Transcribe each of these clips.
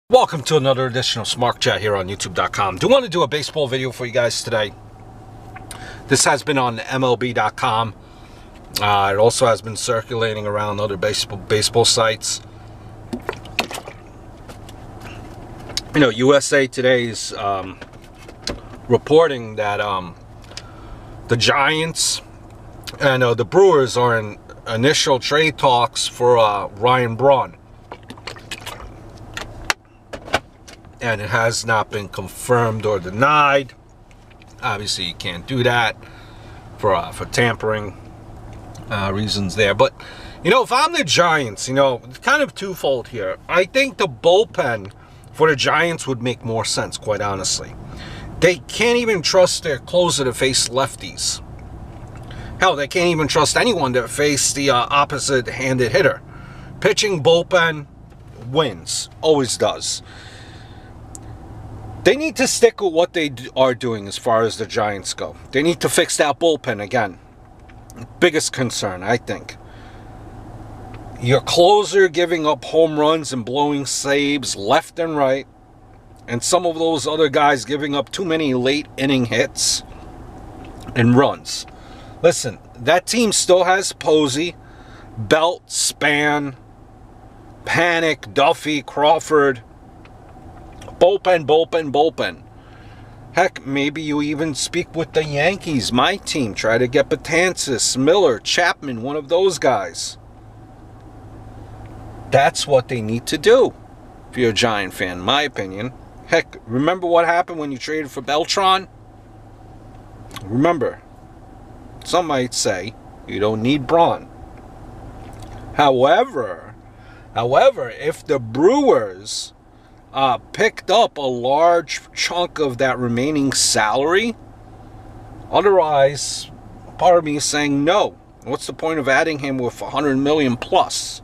Welcome to another edition of Smart Chat here on YouTube.com. Do want to do a baseball video for you guys today. This has been on MLB.com. It also has been circulating around other baseball sites. You know, USA Today is reporting that the Giants and the Brewers are in initial trade talks for Braun. And it has not been confirmed or denied. Obviously, you can't do that for tampering reasons there. But, you know, if I'm the Giants, you know, it's kind of twofold here. I think the bullpen for the Giants would make more sense, quite honestly. They can't even trust their closer to face lefties. Hell, they can't even trust anyone to face the opposite-handed hitter. Pitching bullpen wins. Always does. They need to stick with what they are doing as far as the Giants go. They need to fix that bullpen again. Biggest concern, I think. Your closer giving up home runs and blowing saves left and right. And some of those other guys giving up too many late inning hits and runs. Listen, that team still has Posey, Belt, Span, Panic, Duffy, Crawford. Bullpen. Heck, maybe you even speak with the Yankees, my team. Try to get Betances, Miller, Chapman, one of those guys. That's what they need to do, if you're a Giant fan, in my opinion. Heck, remember what happened when you traded for Beltran? Remember, some might say you don't need Braun. However, if the Brewers picked up a large chunk of that remaining salary, otherwise, part of me is saying no. What's the point of adding him with $100 million plus?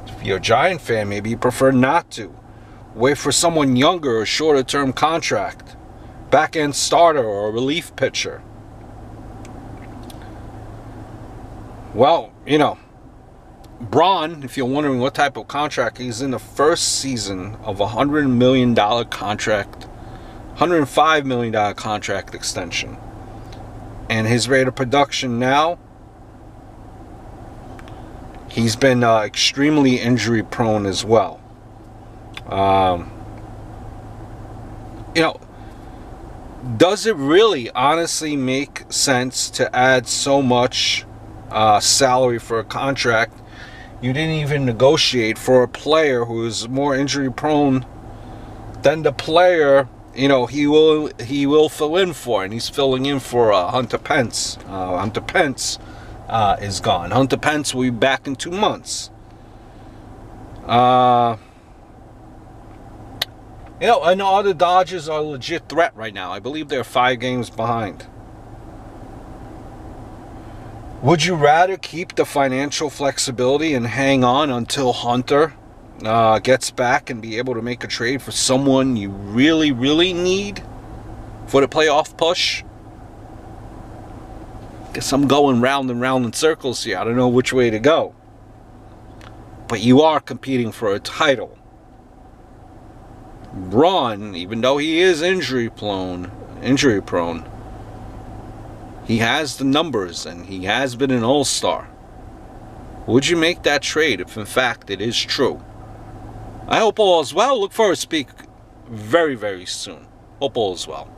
If you're a Giant fan, maybe you prefer not to. Wait for someone younger, a shorter term contract, back-end starter or a relief pitcher. Well, you know, Braun, if you're wondering what type of contract, he's in the first season of a $100 million contract, $105 million contract extension. And his rate of production now, he's been extremely injury prone as well. You know, does it really honestly make sense to add so much salary for a contract you didn't even negotiate for a player who is more injury prone than the player, you know, he will fill in for, and he's filling in for Hunter Pence. Hunter Pence is gone. Hunter Pence will be back in 2 months. You know, I know the Dodgers are a legit threat right now. I believe they're 5 games behind. Would you rather keep the financial flexibility and hang on until Hunter gets back and be able to make a trade for someone you really, really need for the playoff push? Guess I'm going round and round in circles here. I don't know which way to go. But you are competing for a title. Braun, even though he is injury prone, he has the numbers, and he has been an all-star. Would you make that trade if, in fact, it is true? I hope all is well. Look forward to speak very, very soon. Hope all is well.